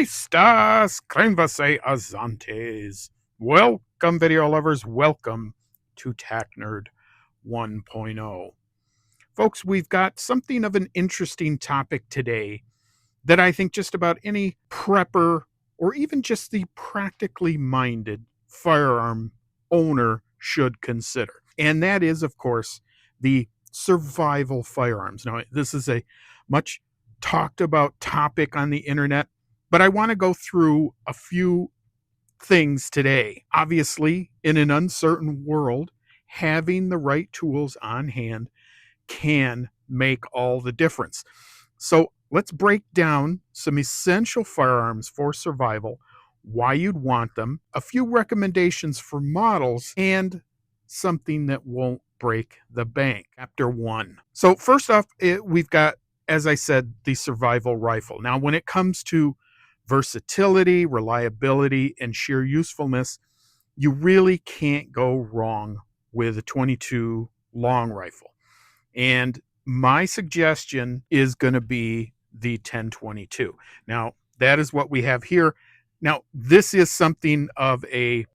Estas Cremvase Azantes. Welcome, video lovers. Welcome to Tac Nerd 1.0. Folks, we've got something of an interesting topic today that I think just about any prepper or even just the practically minded firearm owner should consider. And that is, of course, the survival firearms. Now, this is a much talked about topic on the internet, but I want to go through a few things today. Obviously, in an uncertain world, having the right tools on hand can make all the difference. So let's break down some essential firearms for survival, why you'd want them, a few recommendations for models, and something that won't break the bank. Chapter 1. So first off, we've got, as I said, the survival rifle. Now, when it comes to versatility, reliability, and sheer usefulness, you really can't go wrong with a 22 long rifle. And my suggestion is going to be the 1022. Now, that is what we have here. Now, this is something of an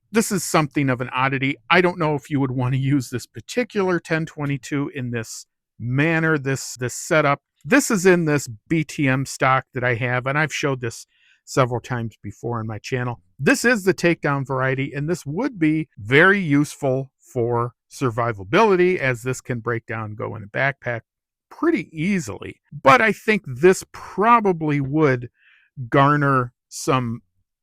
oddity. I don't know if you would want to use this particular 1022 in this manner, this setup. This is in this BTM stock that I have, and I've showed this several times before on my channel. This is the Takedown variety, and this would be very useful for survivability, as this can break down and go in a backpack pretty easily. But I think this probably would garner some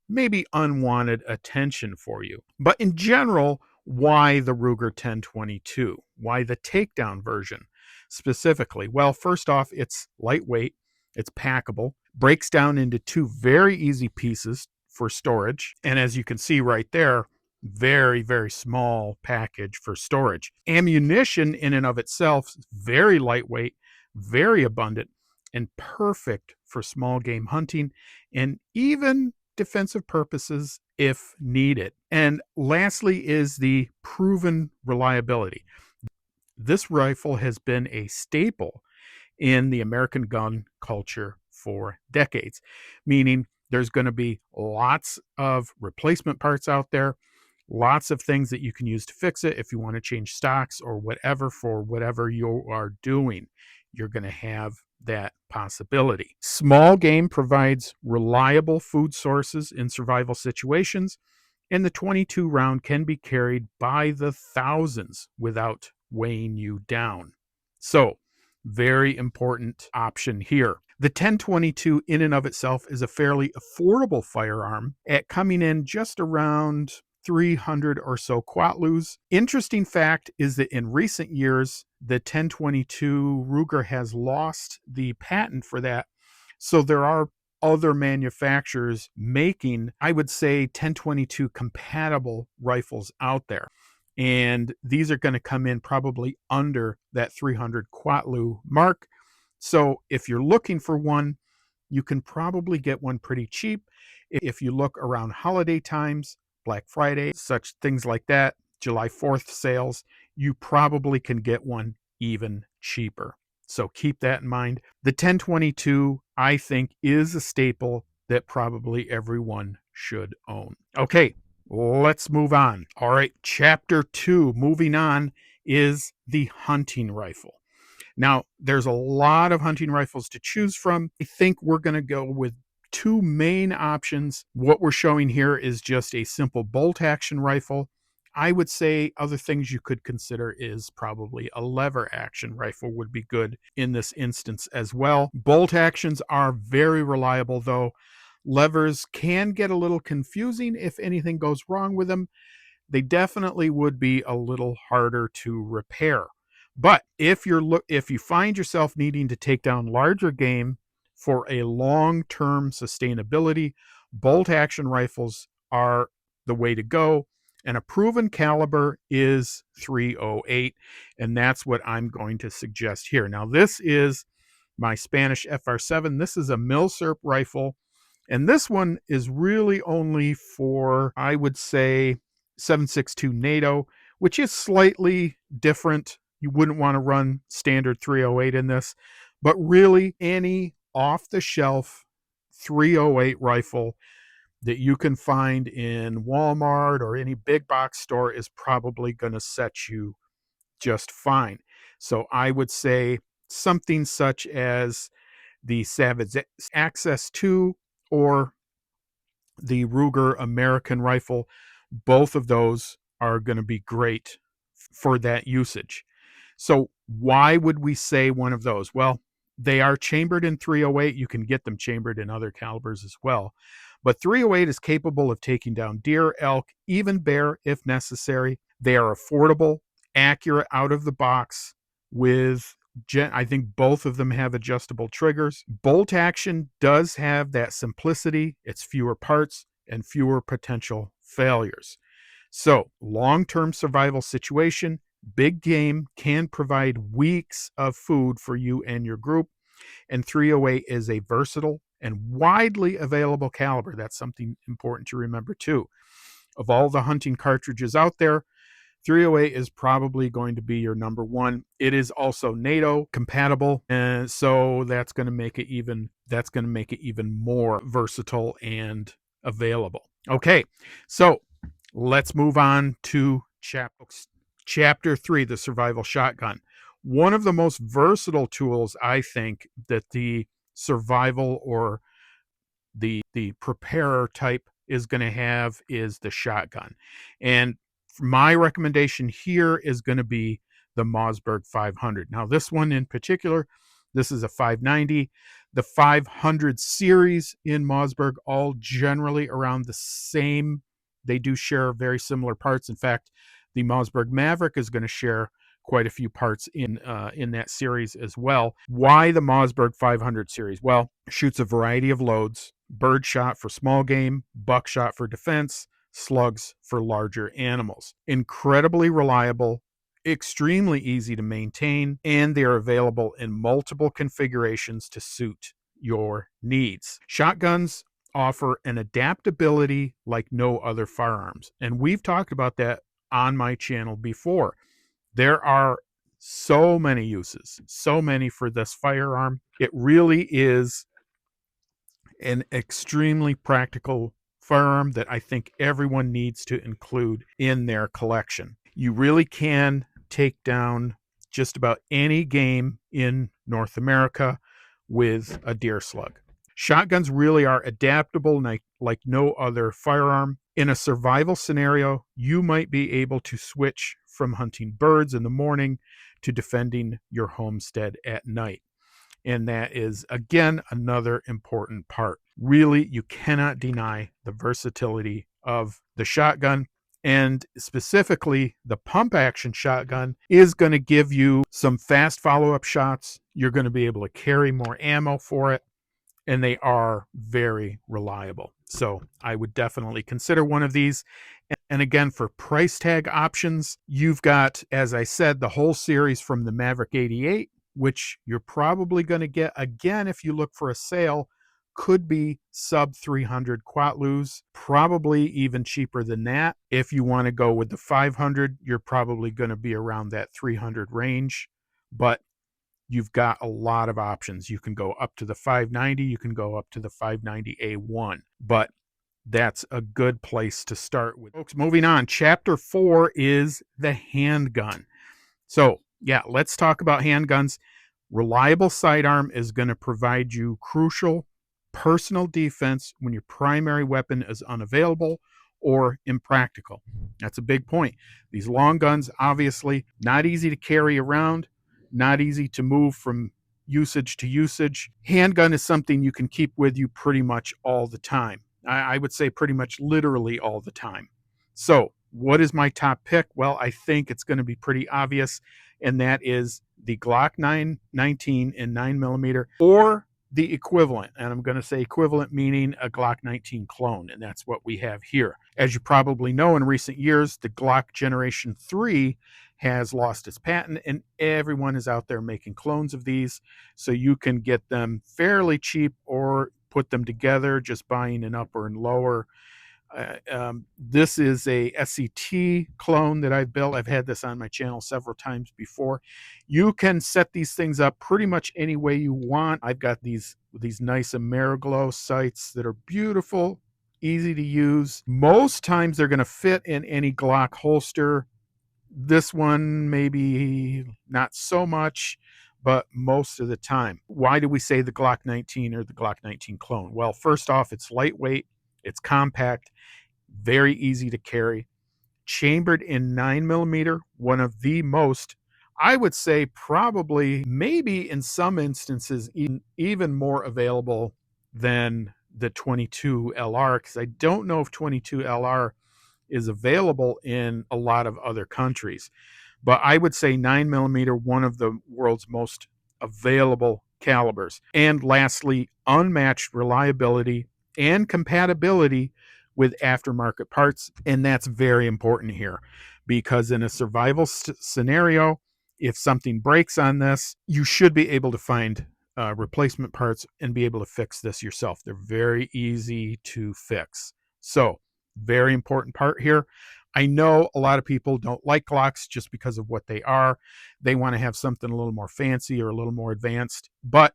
maybe unwanted attention for you. But in general, why the Ruger 1022? Why the Takedown version specifically? Well, first off, it's lightweight, it's packable, breaks down into two very easy pieces for storage. And as you can see right there, very, very small package for storage. Ammunition in and of itself, very lightweight, very abundant, and perfect for small game hunting and even defensive purposes if needed. And lastly is the proven reliability. This rifle has been a staple in the American gun culture for decades, meaning there's going to be lots of replacement parts out there, lots of things that you can use to fix it. If you want to change stocks or whatever for whatever you are doing, you're going to have that possibility. Small game provides reliable food sources in survival situations, and the 22 round can be carried by the thousands without weighing you down. So, very important option here. The 1022 in and of itself is a fairly affordable firearm at coming in just around 300 or so quatlus. Interesting fact is that in recent years, the 1022 Ruger has lost the patent for that. So there are other manufacturers making, I would say, 1022 compatible rifles out there. And these are going to come in probably under that 300 quatlu mark. So if you're looking for one, you can probably get one pretty cheap. If you look around holiday times, Black Friday, such things like that, July 4th sales, you probably can get one even cheaper. So keep that in mind. The 1022, I think, is a staple that probably everyone should own. Okay, let's move on. All right, chapter 2, moving on, is the hunting rifle. Now, there's a lot of hunting rifles to choose from. I think we're going to go with two main options. What we're showing here is just a simple bolt action rifle. I would say other things you could consider is probably a lever action rifle would be good in this instance as well. Bolt actions are very reliable, though. Levers can get a little confusing if anything goes wrong with them. They definitely would be a little harder to repair. But if you find yourself needing to take down larger game for a long-term sustainability, bolt action rifles are the way to go. And a proven caliber is .308, and that's what I'm going to suggest here. Now, this is my Spanish FR7. This is a milsurp rifle, and this one is really only for, I would say, 7.62 NATO, which is slightly different. You wouldn't want to run standard .308 in this, but really any off-the-shelf .308 rifle that you can find in Walmart or any big box store is probably going to set you just fine. So I would say something such as the Savage Access 2 or the Ruger American rifle. Both of those are going to be great for that usage. So why would we say one of those? Well, they are chambered in .308. You can get them chambered in other calibers as well. But .308 is capable of taking down deer, elk, even bear if necessary. They are affordable, accurate out of the box with I think both of them have adjustable triggers. Bolt action does have that simplicity. It's fewer parts and fewer potential failures. So, long-term survival situation, big game can provide weeks of food for you and your group. And .308 is a versatile and widely available caliber. That's something important to remember too. Of all the hunting cartridges out there, .308 is probably going to be your number one. It is also NATO compatible, and so that's going to make it even more versatile and available. Okay, so let's move on to chapter 3, the survival shotgun. One of the most versatile tools I think that the survival or the preparer type is going to have is the shotgun. And my recommendation here is going to be the Mossberg 500. Now, this one in particular, this is a 590. The 500 series in Mossberg, all generally around the same. They do share very similar parts. In fact, the Mossberg Maverick is going to share quite a few parts in that series as well. Why the Mossberg 500 series? Well, shoots a variety of loads: birdshot for small game, buckshot for defense, slugs for larger animals. Incredibly reliable, extremely easy to maintain, and they are available in multiple configurations to suit your needs. Shotguns offer an adaptability like no other firearms, and we've talked about that on my channel before. There are so many uses, so many for this firearm. It really is an extremely practical firearm that I think everyone needs to include in their collection. You really can take down just about any game in North America with a deer slug. Shotguns really are adaptable like no other firearm. In a survival scenario, you might be able to switch from hunting birds in the morning to defending your homestead at night. And that is, again, another important part. Really, you cannot deny the versatility of the shotgun. And specifically, the pump action shotgun is going to give you some fast follow-up shots. You're going to be able to carry more ammo for it, and they are very reliable. So I would definitely consider one of these. And again, for price tag options, you've got, as I said, the whole series from the Maverick 88, which you're probably going to get again if you look for a sale. Could be sub 300 Quatlus, probably even cheaper than that. If you want to go with the 500, you're probably going to be around that 300 range, but you've got a lot of options. You can go up to the 590, you can go up to the 590A1, but that's a good place to start with. Folks, moving on. Chapter 4 is the handgun. So, yeah, let's talk about handguns. Reliable sidearm is going to provide you crucial personal defense when your primary weapon is unavailable or impractical. That's a big point. These long guns, obviously, not easy to carry around, not easy to move from usage to usage. Handgun is something you can keep with you pretty much all the time. I would say pretty much literally all the time. So, what is my top pick? Well, I think it's going to be pretty obvious, and that is the Glock 919 in 9mm or the equivalent. And I'm going to say equivalent meaning a Glock 19 clone, and that's what we have here. As you probably know, in recent years, the Glock Generation 3 has lost its patent, and everyone is out there making clones of these, so you can get them fairly cheap or put them together, just buying an upper and lower This is a SCT clone that I've built. I've had this on my channel several times before. You can set these things up pretty much any way you want. I've got these nice Ameriglow sights that are beautiful, easy to use. Most times they're going to fit in any Glock holster. This one maybe not so much, but most of the time. Why do we say the Glock 19 or the Glock 19 clone? Well, first off, it's lightweight, it's compact, very easy to carry, chambered in 9mm, one of the most, I would say probably, maybe in some instances, even more available than the 22 LR, because I don't know if 22 LR is available in a lot of other countries. But I would say 9mm, one of the world's most available calibers. And lastly, unmatched reliability and compatibility with aftermarket parts. And that's very important here, because in a survival scenario, if something breaks on this, you should be able to find replacement parts and be able to fix this yourself. They're very easy to fix. So, very important part here. I know a lot of people don't like Glocks just because of what they are. They want to have something a little more fancy or a little more advanced. But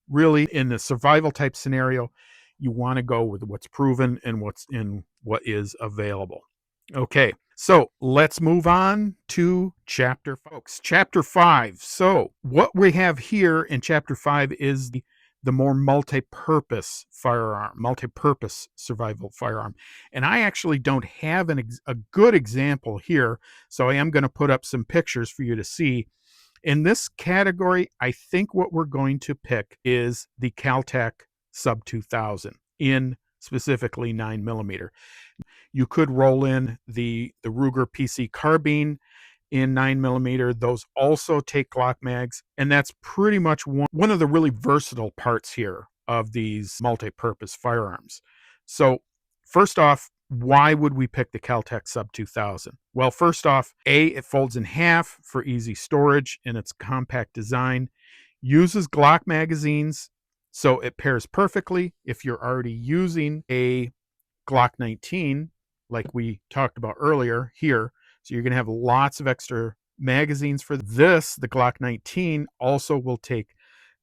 really, in the survival type scenario, you want to go with what's proven and what is available. Okay, so let's move on to chapter, folks. Chapter 5. So what we have here in chapter 5 is the more multi-purpose firearm, multi-purpose survival firearm. And I actually don't have a good example here, so I am going to put up some pictures for you to see. In this category, I think what we're going to pick is the Kel-Tec Sub-2000 in specifically 9mm. You could roll in the Ruger PC carbine in 9mm. Those also take Glock mags, and that's pretty much one of the really versatile parts here of these multi-purpose firearms. So first off, why would we pick the Kel-Tec Sub-2000? Well, first off, it folds in half for easy storage in its compact design, uses Glock magazines, so it pairs perfectly if you're already using a Glock 19, like we talked about earlier here. So you're going to have lots of extra magazines for this. The Glock 19 also will take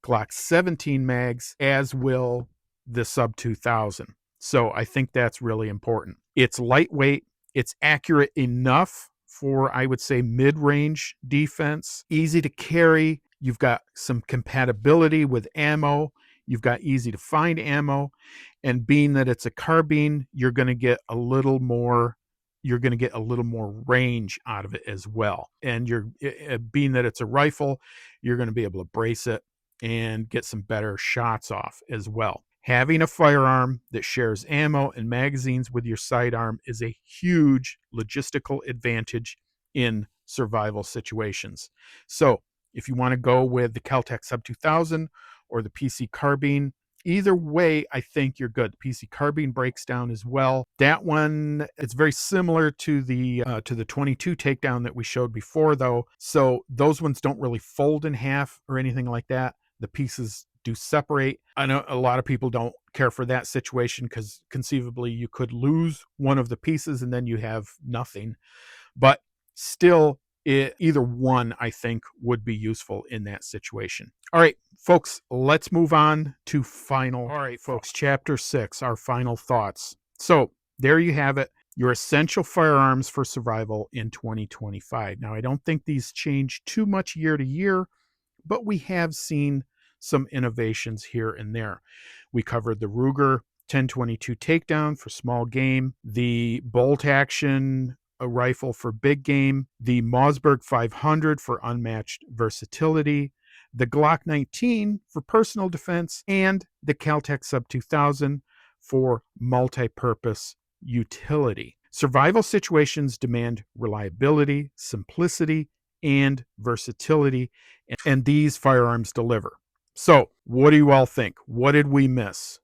Glock 17 mags, as will the Sub-2000. So I think that's really important. It's lightweight. It's accurate enough for, I would say, mid-range defense. Easy to carry. You've got some compatibility with ammo. You've got easy to find ammo. And being that it's a carbine, you're going to get a little more range out of it as well. And being that it's a rifle, you're going to be able to brace it and get some better shots off as well. Having a firearm that shares ammo and magazines with your sidearm is a huge logistical advantage in survival situations. So if you want to go with the Kel-Tec Sub-2000 or the PC carbine, either way, I think you're good. The PC carbine breaks down as well. That one, it's very similar to the 22 Takedown that we showed before, though. So those ones don't really fold in half or anything like that. The pieces do separate. I know a lot of people don't care for that situation because conceivably you could lose one of the pieces and then you have nothing. But still, either one, I think, would be useful in that situation. All right, folks, let's move on to final. All right, folks, chapter 6, our final thoughts. So there you have it, your essential firearms for survival in 2025. Now, I don't think these change too much year to year, but we have seen some innovations here and there. We covered the Ruger 1022 Takedown for small game, the bolt action a rifle for big game, the Mossberg 500 for unmatched versatility, the Glock 19 for personal defense, and the Kel-Tec Sub-2000 for multi-purpose utility. Survival situations demand reliability, simplicity, and versatility, and these firearms deliver. So, what do you all think? What did we miss?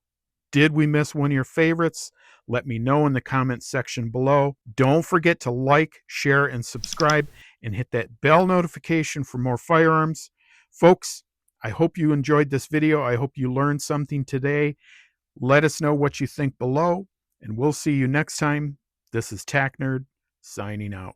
Did we miss one of your favorites? Let me know in the comments section below. Don't forget to like, share, and subscribe, and hit that bell notification for more firearms. Folks, I hope you enjoyed this video. I hope you learned something today. Let us know what you think below. And we'll see you next time. This is Tack Nerd signing out.